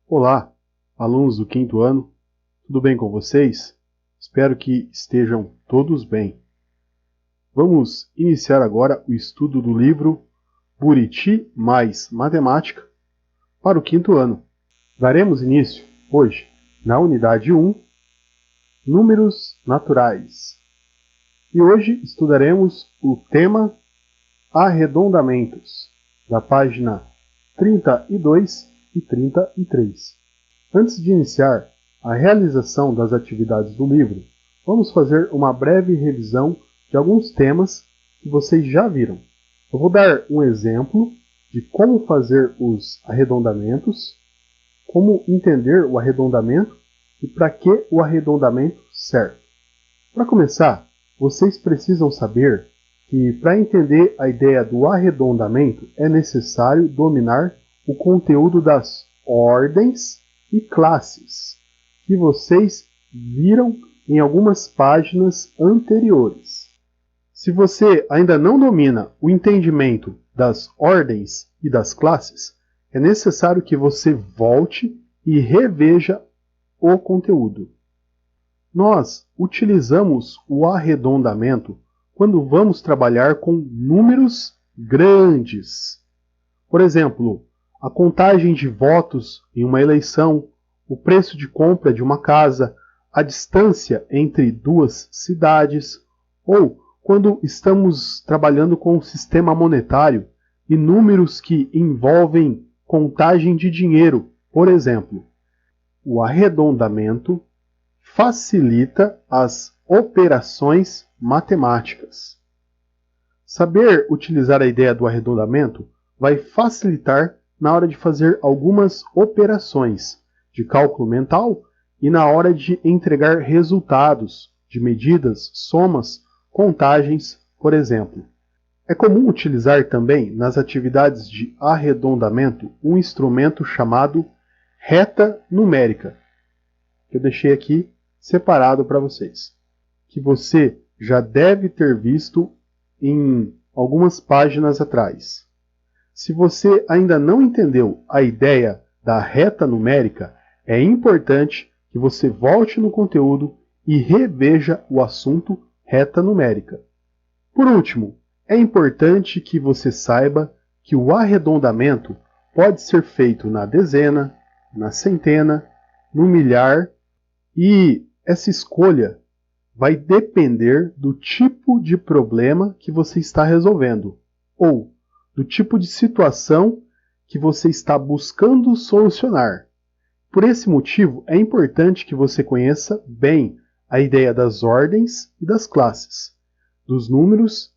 Olá, alunos do quinto ano, tudo bem com vocês? Espero que estejam todos bem. Vamos iniciar agora o estudo do livro Buriti mais Matemática para o quinto ano. Daremos início hoje na unidade 1, Números Naturais. E hoje estudaremos o tema Arredondamentos, da página 32 e 33. Antes de iniciar a realização das atividades do livro, vamos fazer uma breve revisão de alguns temas que vocês já viram. Eu vou dar um exemplo de como fazer os arredondamentos, como entender o arredondamento e para que o arredondamento serve. Para começar, vocês precisam saber que para entender a ideia do arredondamento é necessário dominar o conteúdo das ordens e classes que vocês viram em algumas páginas anteriores. Se você ainda não domina o entendimento das ordens e das classes, é necessário que você volte e reveja o conteúdo. Nós utilizamos o arredondamento quando vamos trabalhar com números grandes. Por exemplo, a contagem de votos em uma eleição, o preço de compra de uma casa, a distância entre duas cidades, ou quando estamos trabalhando com o sistema monetário e números que envolvem contagem de dinheiro, por exemplo. O arredondamento facilita as operações matemáticas. Saber utilizar a ideia do arredondamento vai facilitar na hora de fazer algumas operações de cálculo mental e na hora de entregar resultados de medidas, somas, contagens, por exemplo. É comum utilizar também nas atividades de arredondamento um instrumento chamado reta numérica, que eu deixei aqui separado para vocês, que você já deve ter visto em algumas páginas atrás. Se você ainda não entendeu a ideia da reta numérica, é importante que você volte no conteúdo e reveja o assunto reta numérica. Por último, é importante que você saiba que o arredondamento pode ser feito na dezena, na centena, no milhar, e essa escolha vai depender do tipo de problema que você está resolvendo, ou do tipo de situação que você está buscando solucionar. Por esse motivo, é importante que você conheça bem a ideia das ordens e das classes, dos números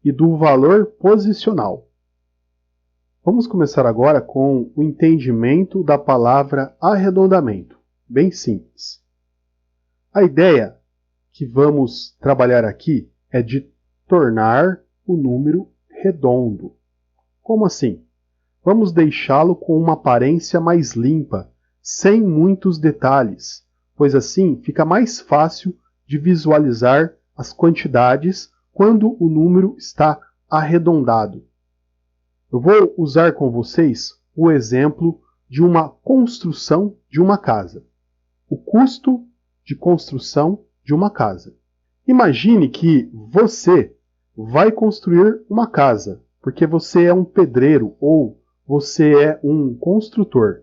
e do valor posicional. Vamos começar agora com o entendimento da palavra arredondamento, bem simples. A ideia que vamos trabalhar aqui é de tornar o número redondo. Como assim? Vamos deixá-lo com uma aparência mais limpa, sem muitos detalhes, pois assim fica mais fácil de visualizar as quantidades quando o número está arredondado. Eu vou usar com vocês o exemplo de uma construção de uma casa. O custo de construção de uma casa. Imagine que você vai construir uma casa, porque você é um pedreiro ou você é um construtor.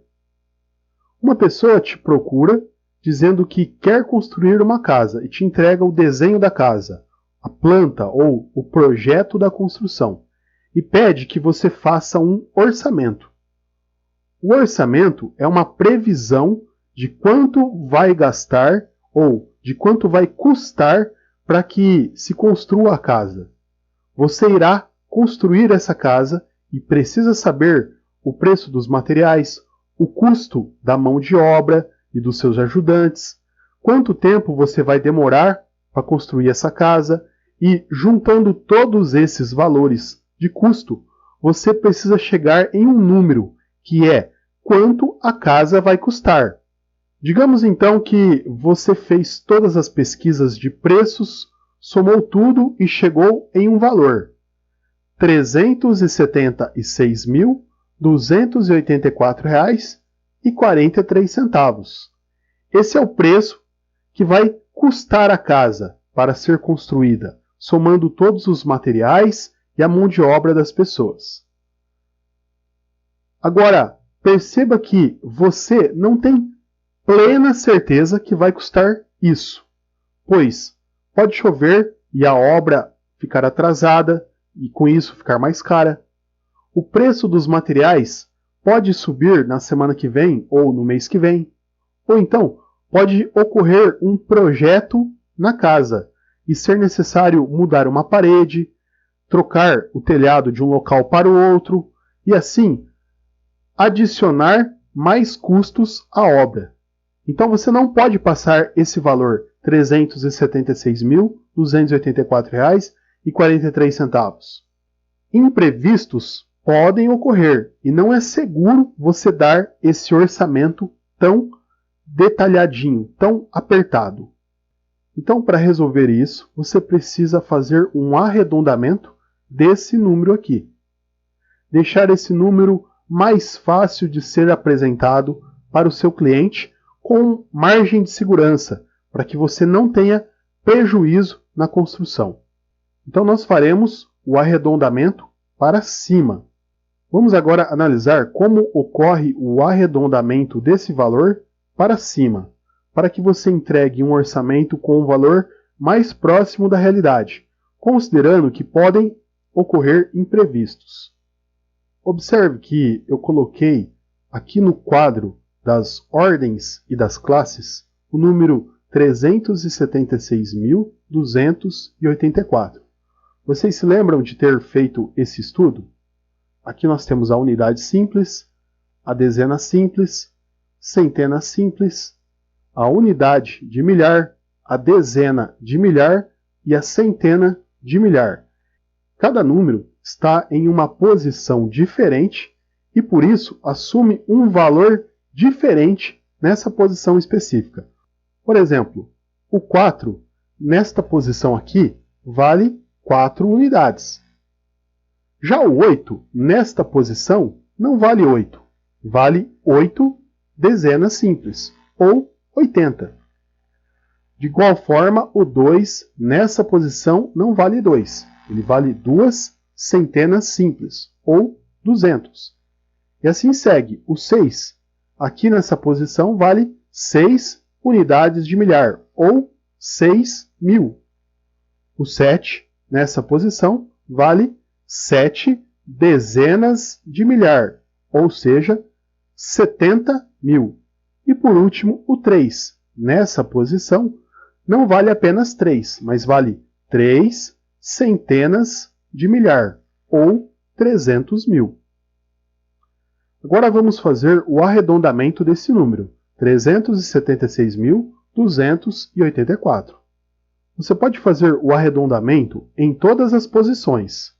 Uma pessoa te procura dizendo que quer construir uma casa e te entrega o desenho da casa, a planta ou o projeto da construção, e pede que você faça um orçamento. O orçamento é uma previsão de quanto vai gastar ou de quanto vai custar para que se construa a casa. Você irá construir essa casa e precisa saber o preço dos materiais, o custo da mão de obra e dos seus ajudantes, quanto tempo você vai demorar para construir essa casa e, juntando todos esses valores de custo, você precisa chegar em um número, que é quanto a casa vai custar. Digamos então que você fez todas as pesquisas de preços, somou tudo e chegou em um valor. R$ 376.284,50. 2.283,43. Esse é o preço que vai custar a casa para ser construída, somando todos os materiais e a mão de obra das pessoas. Agora, perceba que você não tem plena certeza que vai custar isso, pois pode chover e a obra ficar atrasada e com isso ficar mais cara. O preço dos materiais pode subir na semana que vem ou no mês que vem. Ou então, pode ocorrer um projeto na casa e ser necessário mudar uma parede, trocar o telhado de um local para o outro e assim adicionar mais custos à obra. Então você não pode passar esse valor R$ 376.284,43. Imprevistos podem ocorrer e não é seguro você dar esse orçamento tão detalhadinho, tão apertado. Então, para resolver isso, você precisa fazer um arredondamento desse número aqui. Deixar esse número mais fácil de ser apresentado para o seu cliente com margem de segurança, para que você não tenha prejuízo na construção. Então, nós faremos o arredondamento para cima. Vamos agora analisar como ocorre o arredondamento desse valor para cima, para que você entregue um orçamento com um valor mais próximo da realidade, considerando que podem ocorrer imprevistos. Observe que eu coloquei aqui no quadro das ordens e das classes o número 376.284. Vocês se lembram de ter feito esse estudo? Aqui nós temos a unidade simples, a dezena simples, centena simples, a unidade de milhar, a dezena de milhar e a centena de milhar. Cada número está em uma posição diferente e, por isso, assume um valor diferente nessa posição específica. Por exemplo, o 4, nesta posição aqui, vale 4 unidades. Já o 8, nesta posição, não vale 8, vale 8 dezenas simples, ou 80. De igual forma, o 2, nessa posição, não vale 2, ele vale 2 centenas simples, ou 200. E assim segue. O 6, aqui nessa posição, vale 6 unidades de milhar, ou 6.000. O 7, nessa posição, vale 7 dezenas de milhar, ou seja, 70.000. E por último, o 3. Nessa posição, não vale apenas 3, mas vale 3 centenas de milhar, ou 300.000. Agora vamos fazer o arredondamento desse número, 376.284. Você pode fazer o arredondamento em todas as posições,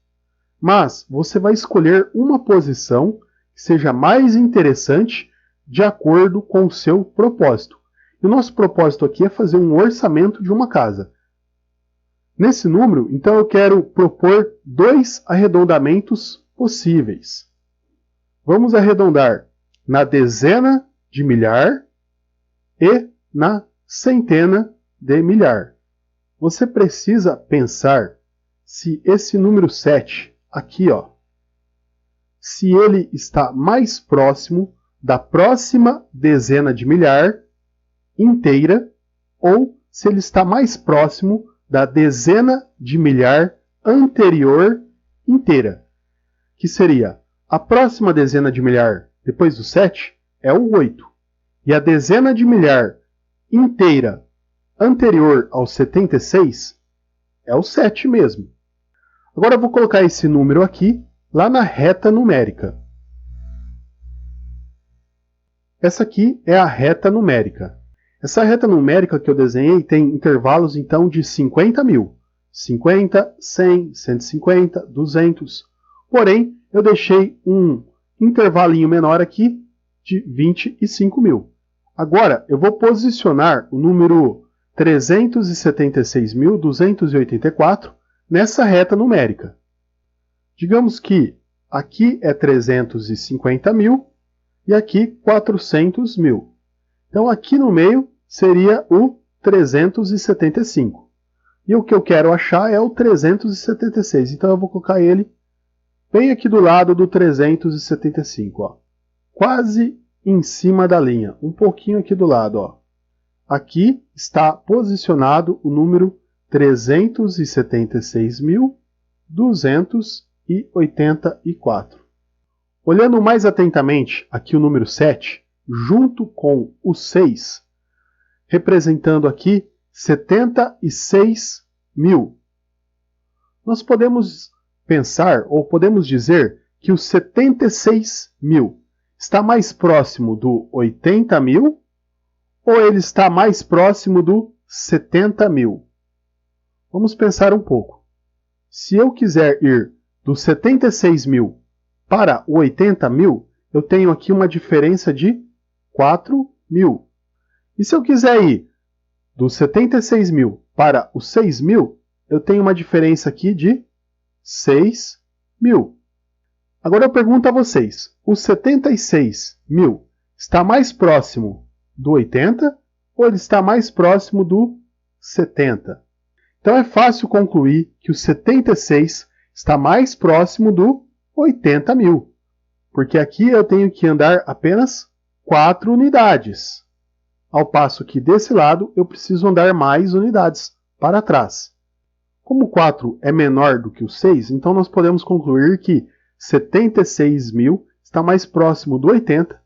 mas você vai escolher uma posição que seja mais interessante de acordo com o seu propósito. E o nosso propósito aqui é fazer um orçamento de uma casa. Nesse número, então, eu quero propor 2 arredondamentos possíveis. Vamos arredondar na dezena de milhar e na centena de milhar. Você precisa pensar se esse número 7, aqui, ó, se ele está mais próximo da próxima dezena de milhar inteira ou se ele está mais próximo da dezena de milhar anterior inteira, que seria a próxima dezena de milhar depois do 7 é o 8, e a dezena de milhar inteira anterior ao 76 é o 7 mesmo. Agora eu vou colocar esse número aqui lá na reta numérica. Essa aqui é a reta numérica. Essa reta numérica que eu desenhei tem intervalos então de 50.000. 50, 100, 150, 200. Porém, eu deixei um intervalinho menor aqui de 25.000. Agora, eu vou posicionar o número 376.284 nessa reta numérica. Digamos que aqui é 350.000 e aqui 400 mil. Então aqui no meio seria o 375. E o que eu quero achar é o 376. Então eu vou colocar ele bem aqui do lado do 375. Ó. Quase em cima da linha. Um pouquinho aqui do lado. Ó. Aqui está posicionado o número 376.284. Olhando mais atentamente aqui o número 7, junto com o 6, representando aqui 76 mil. Nós podemos pensar, ou podemos dizer, que o 76 mil está mais próximo do 80 mil, ou ele está mais próximo do 70 mil? Vamos pensar um pouco. Se eu quiser ir do 76 mil para o 80 mil, eu tenho aqui uma diferença de 4 mil. E se eu quiser ir do 76 mil para os 6 mil, eu tenho uma diferença aqui de 6 mil. Agora eu pergunto a vocês, o 76 mil está mais próximo do 80 ou ele está mais próximo do 70? Então é fácil concluir que o 76 está mais próximo do 80 mil, porque aqui eu tenho que andar apenas 4 unidades, ao passo que desse lado eu preciso andar mais unidades para trás. Como 4 é menor do que o 6, então nós podemos concluir que 76 mil está mais próximo do 80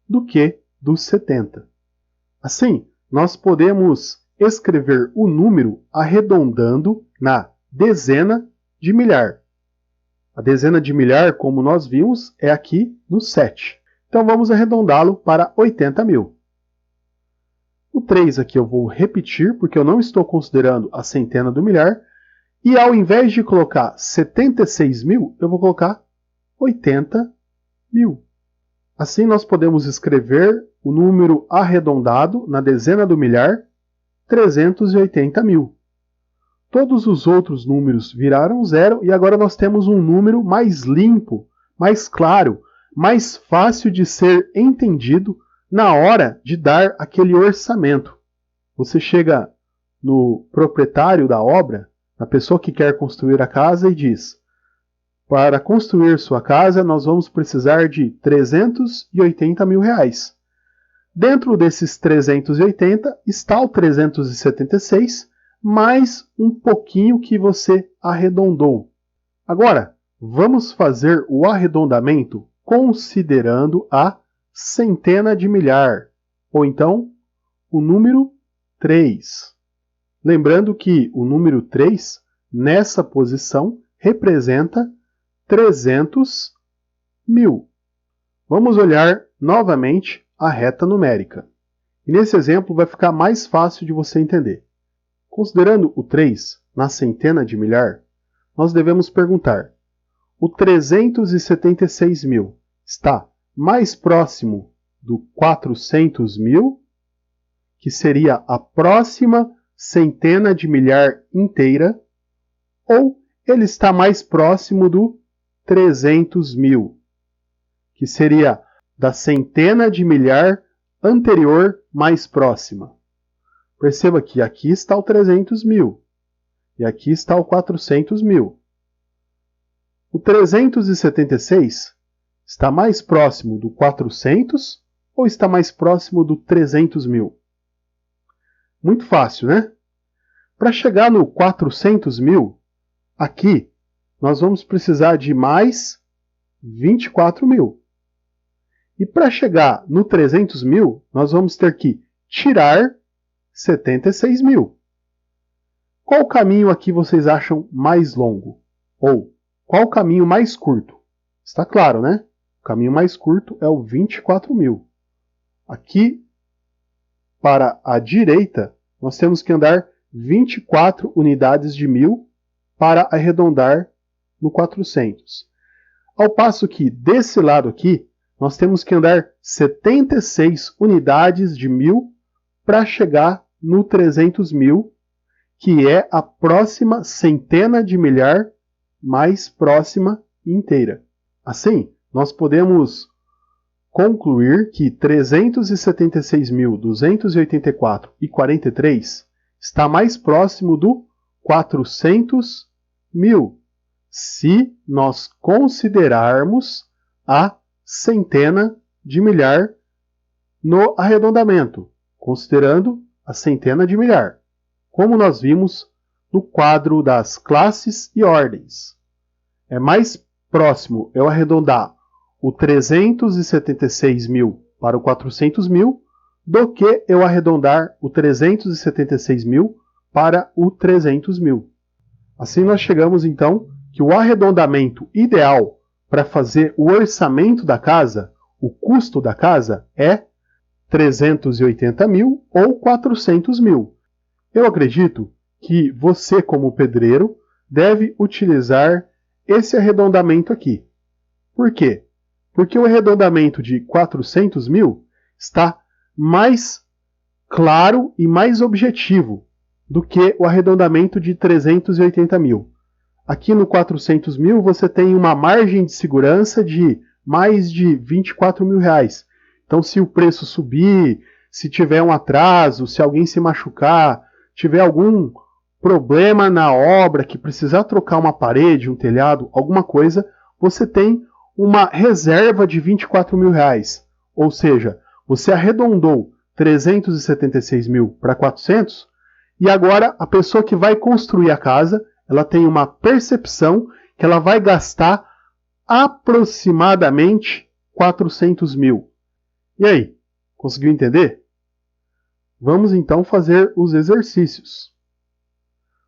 do que do 70. Assim, nós podemos escrever o número arredondando na dezena de milhar. A dezena de milhar, como nós vimos, é aqui no 7. Então vamos arredondá-lo para 80 mil. O 3 aqui eu vou repetir, porque eu não estou considerando a centena do milhar. E ao invés de colocar 76 mil, eu vou colocar 80 mil. Assim nós podemos escrever o número arredondado na dezena do milhar, 380 mil. Todos os outros números viraram zero e agora nós temos um número mais limpo, mais claro, mais fácil de ser entendido na hora de dar aquele orçamento. Você chega no proprietário da obra, na pessoa que quer construir a casa e diz: para construir sua casa nós vamos precisar de 380 mil reais. Dentro desses 380 está o 376, mais um pouquinho que você arredondou. Agora, vamos fazer o arredondamento considerando a centena de milhar, ou então o número 3. Lembrando que o número 3, nessa posição, representa 300 mil. Vamos olhar novamente a reta numérica. E nesse exemplo vai ficar mais fácil de você entender. Considerando o 3 na centena de milhar, nós devemos perguntar: o 376 mil está mais próximo do 400 mil, que seria a próxima centena de milhar inteira, ou ele está mais próximo do 300 mil, que seria da centena de milhar anterior mais próxima? Perceba que aqui está o 300 mil e aqui está o 400 mil. O 376 está mais próximo do 400 ou está mais próximo do 300 mil? Muito fácil, né? Para chegar no 400 mil, aqui nós vamos precisar de mais 24 mil. E para chegar no 300 mil, nós vamos ter que tirar 76 mil. Qual caminho aqui vocês acham mais longo? Ou qual caminho mais curto? Está claro, né? O caminho mais curto é o 24 mil. Aqui, para a direita, nós temos que andar 24 unidades de mil para arredondar no 400. Ao passo que, desse lado aqui, nós temos que andar 76 unidades de mil para chegar no 300 mil, que é a próxima centena de milhar mais próxima e inteira. Assim, nós podemos concluir que 376.284,43 está mais próximo do 400.000, se nós considerarmos a centena de milhar no arredondamento, considerando a centena de milhar, como nós vimos no quadro das classes e ordens. É mais próximo eu arredondar o 376.000 para o 400.000 do que eu arredondar o 376.000 para o 300.000. Assim nós chegamos então que o arredondamento ideal para fazer o orçamento da casa, o custo da casa, é 380.000 ou 400.000. Eu acredito que você, como pedreiro, deve utilizar esse arredondamento aqui. Por quê? Porque o arredondamento de 400.000 está mais claro e mais objetivo do que o arredondamento de 380.000. Aqui no 400.000 você tem uma margem de segurança de mais de 24 mil reais. Então, se o preço subir, se tiver um atraso, se alguém se machucar, tiver algum problema na obra, que precisar trocar uma parede, um telhado, alguma coisa, você tem uma reserva de 24 mil reais. Ou seja, você arredondou 376.000 para 400 e agora a pessoa que vai construir a casa, ela tem uma percepção que ela vai gastar aproximadamente 400.000. E aí, conseguiu entender? Vamos então fazer os exercícios.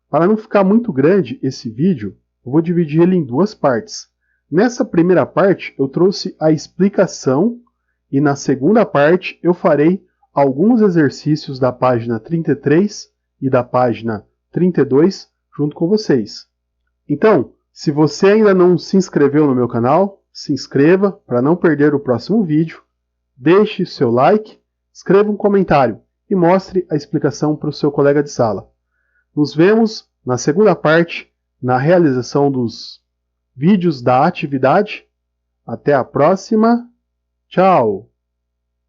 Para não ficar muito grande esse vídeo, eu vou dividir ele em duas partes. Nessa primeira parte eu trouxe a explicação e na segunda parte eu farei alguns exercícios da página 33 e da página 32 junto com vocês. Então, se você ainda não se inscreveu no meu canal, se inscreva para não perder o próximo vídeo, deixe seu like, escreva um comentário e mostre a explicação para o seu colega de sala. Nos vemos na segunda parte, na realização dos vídeos da atividade. Até a próxima. Tchau!